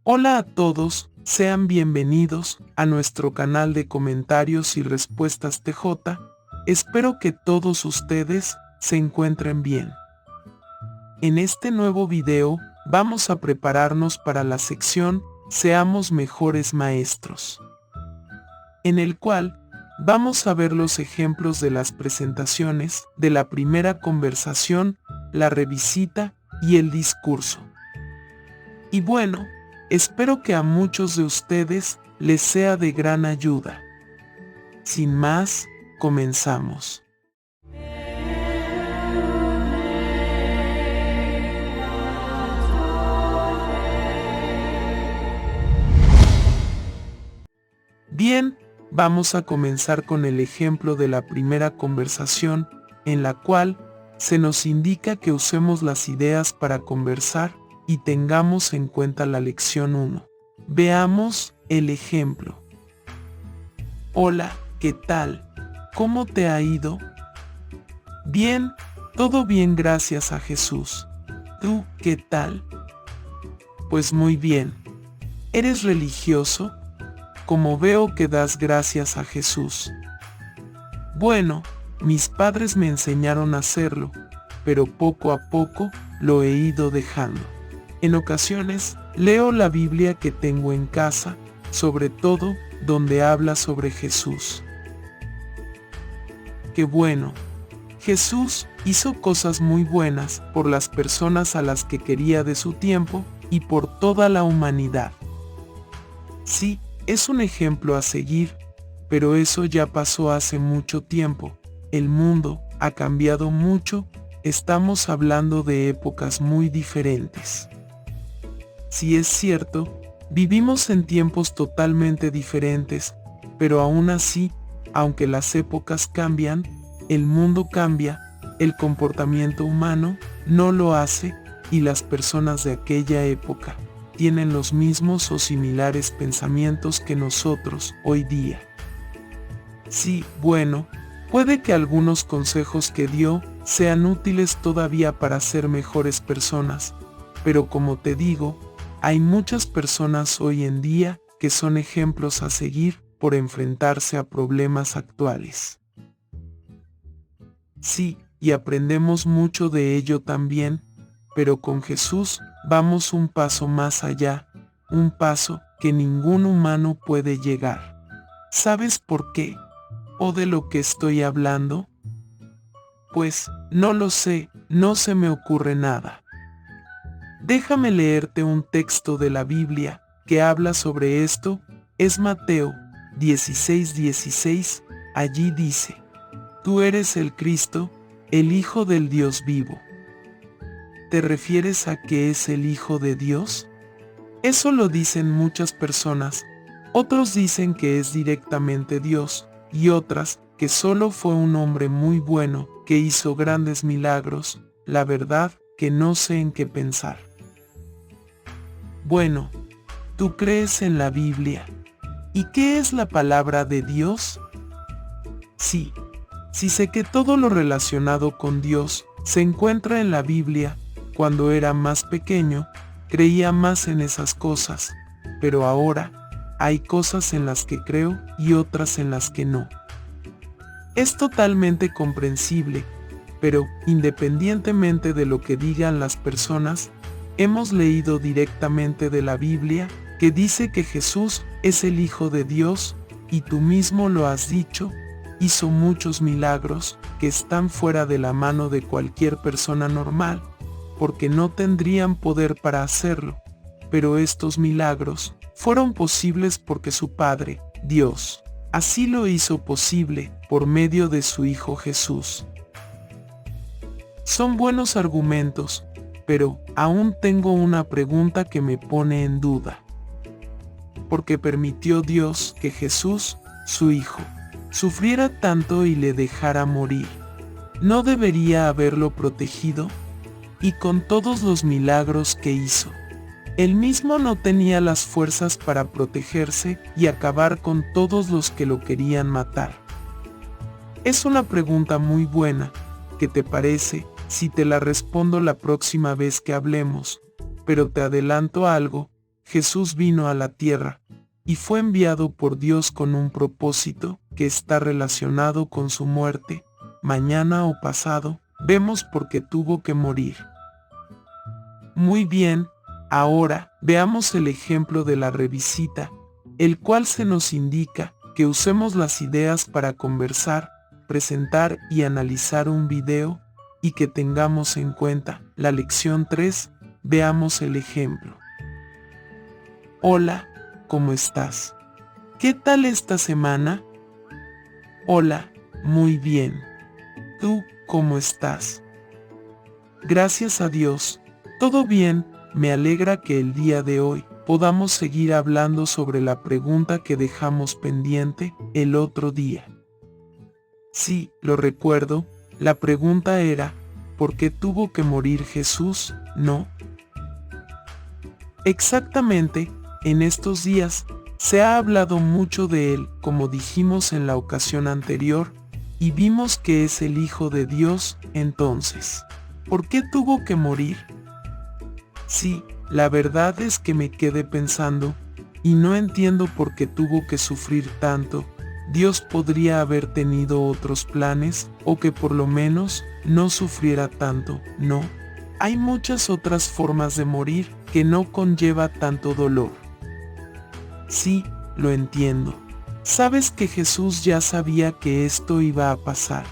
Hola a todos, sean bienvenidos a nuestro canal de comentarios y respuestas TJ. Espero que todos ustedes se encuentren bien. En este nuevo video, vamos a prepararnos para la sección Seamos mejores maestros, en el cual vamos a ver los ejemplos de las presentaciones de la primera conversación, la revisita y el discurso. Y bueno, espero que a muchos de ustedes les sea de gran ayuda. Sin más, comenzamos. Bien, vamos a comenzar con el ejemplo de la primera conversación, en la cual se nos indica que usemos las ideas para conversar y tengamos en cuenta la lección 1. Veamos el ejemplo. Hola, ¿qué tal? ¿Cómo te ha ido? Bien, todo bien gracias a Jesús. ¿Tú qué tal? Pues muy bien. ¿Eres religioso? Como veo que das gracias a Jesús. Bueno, mis padres me enseñaron a hacerlo, pero poco a poco lo he ido dejando. En ocasiones, leo la Biblia que tengo en casa, sobre todo donde habla sobre Jesús. ¡Qué bueno! Jesús hizo cosas muy buenas por las personas a las que quería de su tiempo y por toda la humanidad. Sí, es un ejemplo a seguir, pero eso ya pasó hace mucho tiempo. El mundo ha cambiado mucho, estamos hablando de épocas muy diferentes. Sí es cierto, vivimos en tiempos totalmente diferentes, pero aún así, aunque las épocas cambian, el mundo cambia, el comportamiento humano no lo hace, y las personas de aquella época tienen los mismos o similares pensamientos que nosotros hoy día. Sí, bueno, puede que algunos consejos que dio sean útiles todavía para ser mejores personas, pero como te digo, hay muchas personas hoy en día que son ejemplos a seguir por enfrentarse a problemas actuales. Sí, y aprendemos mucho de ello también, pero con Jesús vamos un paso más allá, un paso que ningún humano puede llegar. ¿Sabes por qué? ¿O de lo que estoy hablando? Pues, no lo sé, no se me ocurre nada. Déjame leerte un texto de la Biblia que habla sobre esto, es Mateo 16:16, allí dice: Tú eres el Cristo, el Hijo del Dios vivo. ¿Te refieres a que es el Hijo de Dios? Eso lo dicen muchas personas, otros dicen que es directamente Dios, y otras que solo fue un hombre muy bueno que hizo grandes milagros. La verdad que no sé en qué pensar. Bueno, ¿tú crees en la Biblia? ¿Y qué es la palabra de Dios? Sí sé que todo lo relacionado con Dios se encuentra en la Biblia. Cuando era más pequeño, creía más en esas cosas, pero ahora hay cosas en las que creo y otras en las que no. Es totalmente comprensible, pero independientemente de lo que digan las personas, hemos leído directamente de la Biblia que dice que Jesús es el Hijo de Dios, y tú mismo lo has dicho, hizo muchos milagros que están fuera de la mano de cualquier persona normal, porque no tendrían poder para hacerlo, pero estos milagros fueron posibles porque su Padre, Dios, así lo hizo posible por medio de su Hijo Jesús. Son buenos argumentos, pero aún tengo una pregunta que me pone en duda. ¿Por qué permitió Dios que Jesús, su Hijo, sufriera tanto y le dejara morir? ¿No debería haberlo protegido? Y con todos los milagros que hizo, él mismo no tenía las fuerzas para protegerse y acabar con todos los que lo querían matar. Es una pregunta muy buena. ¿Qué te parece si te la respondo la próxima vez que hablemos? Pero te adelanto algo, Jesús vino a la tierra y fue enviado por Dios con un propósito que está relacionado con su muerte, mañana o pasado, vemos por qué tuvo que morir. Muy bien, ahora veamos el ejemplo de la revisita, el cual se nos indica que usemos las ideas para conversar, presentar y analizar un video, y que tengamos en cuenta la lección 3, veamos el ejemplo. Hola, ¿cómo estás? ¿Qué tal esta semana? Hola, muy bien. ¿Tú cómo estás? Gracias a Dios, todo bien. Me alegra que el día de hoy podamos seguir hablando sobre la pregunta que dejamos pendiente el otro día. Sí, lo recuerdo, la pregunta era, ¿por qué tuvo que morir Jesús? ¿No? Exactamente, en estos días se ha hablado mucho de él, como dijimos en la ocasión anterior, y vimos que es el Hijo de Dios. Entonces, ¿por qué tuvo que morir? Sí, la verdad es que me quedé pensando, y no entiendo por qué tuvo que sufrir tanto. Dios podría haber tenido otros planes, o que por lo menos no sufriera tanto, ¿no? Hay muchas otras formas de morir que no conlleva tanto dolor. Sí, lo entiendo. Sabes que Jesús ya sabía que esto iba a pasar,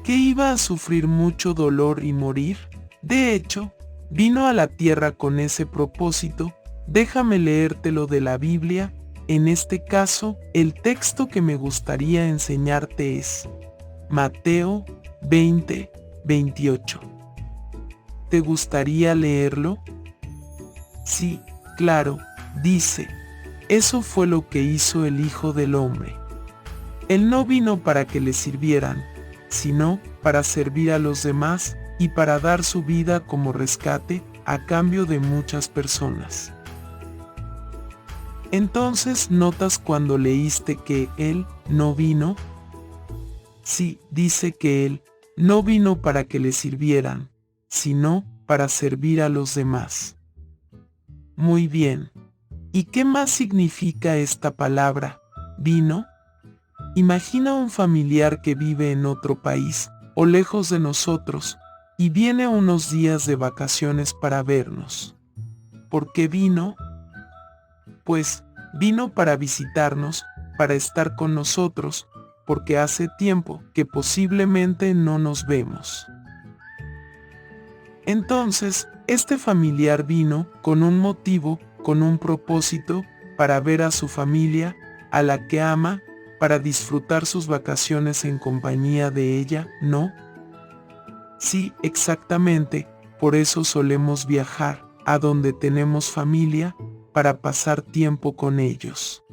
que iba a sufrir mucho dolor y morir. De hecho, vino a la tierra con ese propósito. Déjame leértelo de la Biblia. En este caso, el texto que me gustaría enseñarte es Mateo 20, 28. ¿Te gustaría leerlo? Sí, claro, dice, eso fue lo que hizo el Hijo del Hombre. Él no vino para que le sirvieran, sino para servir a los demás y para dar su vida como rescate a cambio de muchas personas. Entonces, ¿notas cuando leíste que Él no vino? Sí, dice que Él no vino para que le sirvieran, sino para servir a los demás. Muy bien. ¿Y qué más significa esta palabra, vino? Imagina un familiar que vive en otro país, o lejos de nosotros, y viene unos días de vacaciones para vernos. ¿Por qué vino? Pues, vino para visitarnos, para estar con nosotros, porque hace tiempo que posiblemente no nos vemos. Entonces, este familiar vino con un motivo, con un propósito, para ver a su familia, a la que ama, para disfrutar sus vacaciones en compañía de ella, ¿no? Sí, exactamente, por eso solemos viajar, a donde tenemos familia, para pasar tiempo con ellos.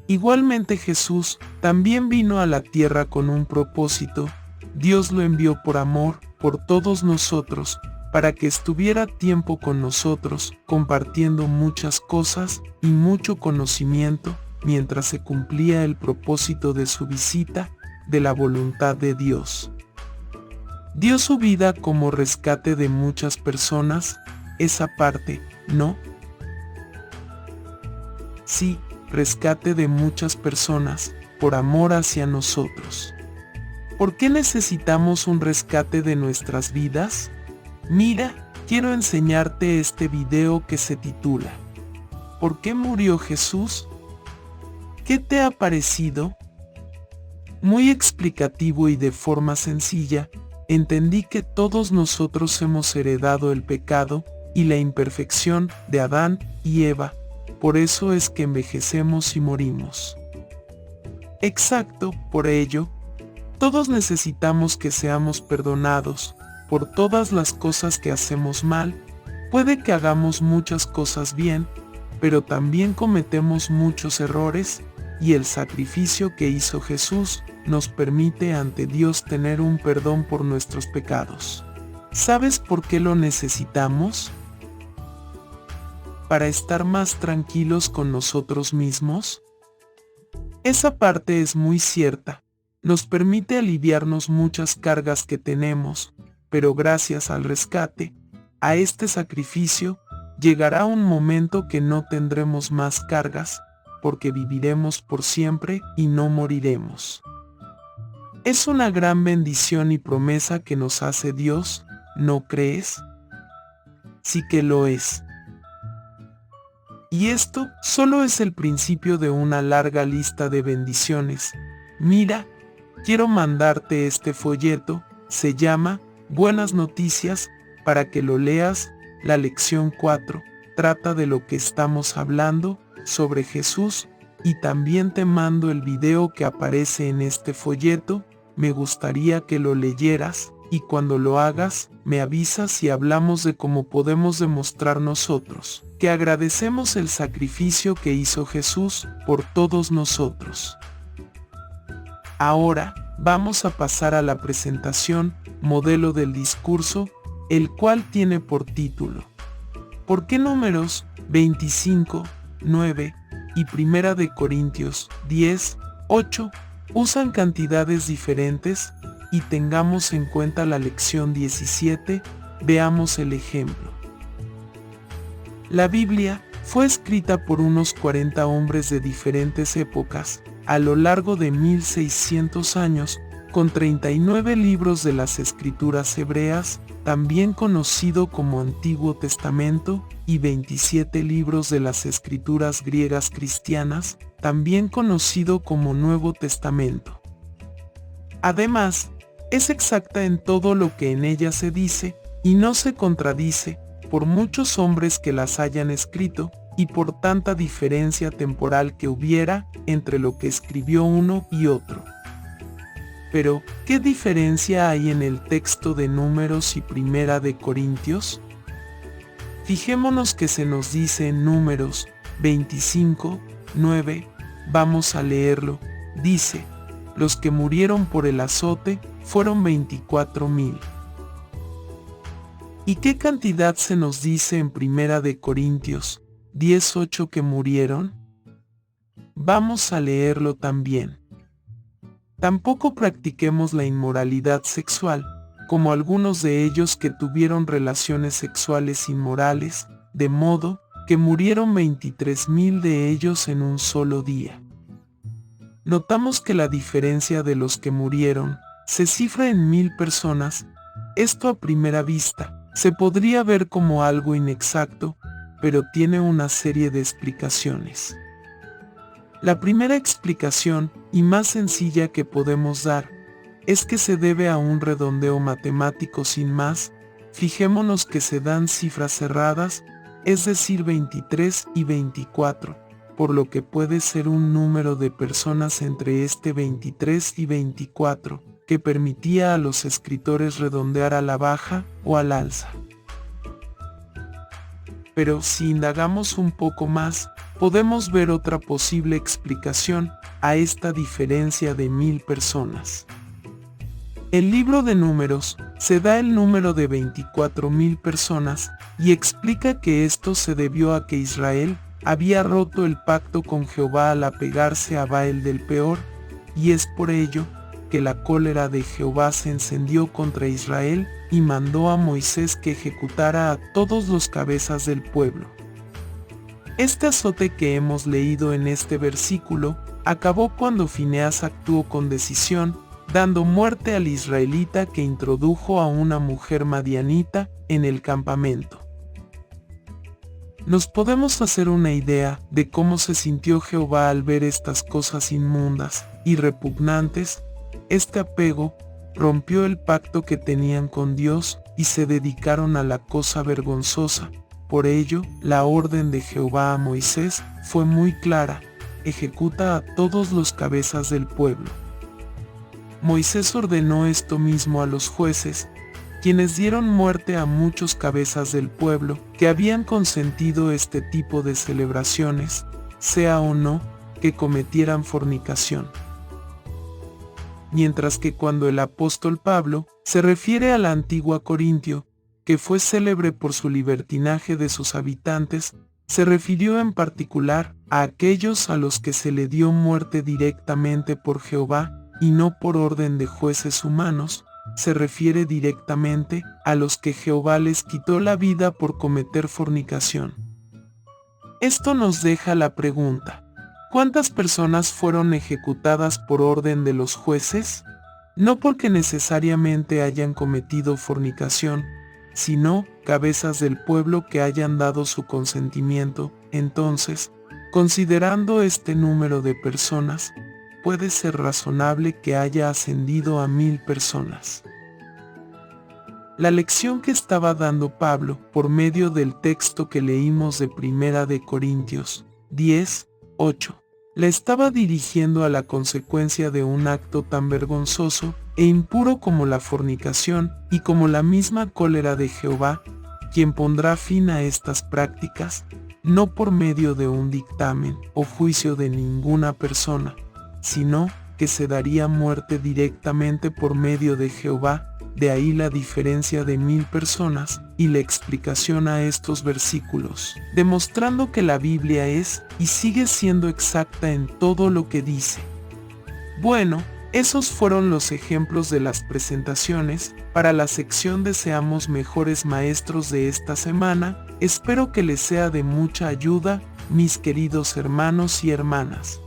Igualmente Jesús también vino a la tierra con un propósito. Dios lo envió por amor, por todos nosotros, para que estuviera tiempo con nosotros, compartiendo muchas cosas y mucho conocimiento, mientras se cumplía el propósito de su visita, de la voluntad de Dios. Dio su vida como rescate de muchas personas, esa parte, ¿no? Sí, rescate de muchas personas, por amor hacia nosotros. ¿Por qué necesitamos un rescate de nuestras vidas? Mira, quiero enseñarte este video que se titula ¿Por qué murió Jesús? ¿Qué te ha parecido? Muy explicativo y de forma sencilla, entendí que todos nosotros hemos heredado el pecado y la imperfección de Adán y Eva, por eso es que envejecemos y morimos. Exacto, por ello, todos necesitamos que seamos perdonados por todas las cosas que hacemos mal. Puede que hagamos muchas cosas bien, pero también cometemos muchos errores, y el sacrificio que hizo Jesús nos permite ante Dios tener un perdón por nuestros pecados. ¿Sabes por qué lo necesitamos? ¿Para estar más tranquilos con nosotros mismos? Esa parte es muy cierta. Nos permite aliviarnos muchas cargas que tenemos, pero gracias al rescate, a este sacrificio, llegará un momento que no tendremos más cargas, porque viviremos por siempre y no moriremos. Es una gran bendición y promesa que nos hace Dios, ¿no crees? Sí que lo es. Y esto solo es el principio de una larga lista de bendiciones. Mira, quiero mandarte este folleto, se llama Buenas Noticias, para que lo leas. La lección 4 trata de lo que estamos hablando, sobre Jesús, y también te mando el video que aparece en este folleto. Me gustaría que lo leyeras, y cuando lo hagas, me avisas y hablamos de cómo podemos demostrar nosotros que agradecemos el sacrificio que hizo Jesús por todos nosotros. Ahora, vamos a pasar a la presentación, modelo del discurso, el cual tiene por título ¿Por qué Números 25, 9 y 1 de Corintios 10, 8 usan cantidades diferentes? Y tengamos en cuenta la lección 17, veamos el ejemplo. La Biblia fue escrita por unos 40 hombres de diferentes épocas, a lo largo de 1600 años, con 39 libros de las Escrituras hebreas, también conocido como Antiguo Testamento, y 27 libros de las Escrituras griegas cristianas, también conocido como Nuevo Testamento. Además, es exacta en todo lo que en ella se dice, y no se contradice, por muchos hombres que las hayan escrito, y por tanta diferencia temporal que hubiera entre lo que escribió uno y otro. Pero, ¿qué diferencia hay en el texto de Números y 1 de Corintios? Fijémonos que se nos dice en Números 25, 9, vamos a leerlo, dice, los que murieron por el azote fueron 24,000. ¿Y qué cantidad se nos dice en 1 de Corintios 10:8 que murieron? Vamos a leerlo también. Tampoco practiquemos la inmoralidad sexual, como algunos de ellos que tuvieron relaciones sexuales inmorales, de modo que murieron 23,000 de ellos en un solo día. Notamos que la diferencia de los que murieron se cifra en 1000 personas. Esto a primera vista se podría ver como algo inexacto, pero tiene una serie de explicaciones. La primera explicación, y más sencilla que podemos dar, es que se debe a un redondeo matemático sin más. Fijémonos que se dan cifras cerradas, es decir 23 y 24, por lo que puede ser un número de personas entre este 23 y 24, que permitía a los escritores redondear a la baja o al alza. Pero si indagamos un poco más, podemos ver otra posible explicación a esta diferencia de 1000 personas. El libro de Números se da el número de 24,000 personas y explica que esto se debió a que Israel había roto el pacto con Jehová al apegarse a Baal del Peor, y es por ello que la cólera de Jehová se encendió contra Israel y mandó a Moisés que ejecutara a todos los cabezas del pueblo. Este azote que hemos leído en este versículo acabó cuando Fineas actuó con decisión, dando muerte al israelita que introdujo a una mujer madianita en el campamento. Nos podemos hacer una idea de cómo se sintió Jehová al ver estas cosas inmundas y repugnantes. Este apego rompió el pacto que tenían con Dios y se dedicaron a la cosa vergonzosa. Por ello, la orden de Jehová a Moisés fue muy clara: ejecuta a todos los cabezas del pueblo. Moisés ordenó esto mismo a los jueces, quienes dieron muerte a muchos cabezas del pueblo que habían consentido este tipo de celebraciones, sea o no que cometieran fornicación. Mientras que cuando el apóstol Pablo se refiere a la antigua Corintio, que fue célebre por su libertinaje de sus habitantes, se refirió en particular a aquellos a los que se le dio muerte directamente por Jehová y no por orden de jueces humanos, se refiere directamente a los que Jehová les quitó la vida por cometer fornicación. Esto nos deja la pregunta: ¿cuántas personas fueron ejecutadas por orden de los jueces? No porque necesariamente hayan cometido fornicación, sino cabezas del pueblo que hayan dado su consentimiento. Entonces, considerando este número de personas, puede ser razonable que haya ascendido a 1000 personas. La lección que estaba dando Pablo por medio del texto que leímos de 1 de Corintios 10:8, la estaba dirigiendo a la consecuencia de un acto tan vergonzoso e impuro como la fornicación, y como la misma cólera de Jehová, quien pondrá fin a estas prácticas, no por medio de un dictamen o juicio de ninguna persona, sino que se daría muerte directamente por medio de Jehová. De ahí la diferencia de 1000 personas y la explicación a estos versículos, demostrando que la Biblia es y sigue siendo exacta en todo lo que dice. Bueno, esos fueron los ejemplos de las presentaciones para la sección de Seamos Mejores Maestros de esta semana. Espero que les sea de mucha ayuda, mis queridos hermanos y hermanas.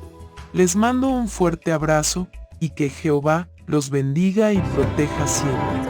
Les mando un fuerte abrazo y que Jehová los bendiga y proteja siempre.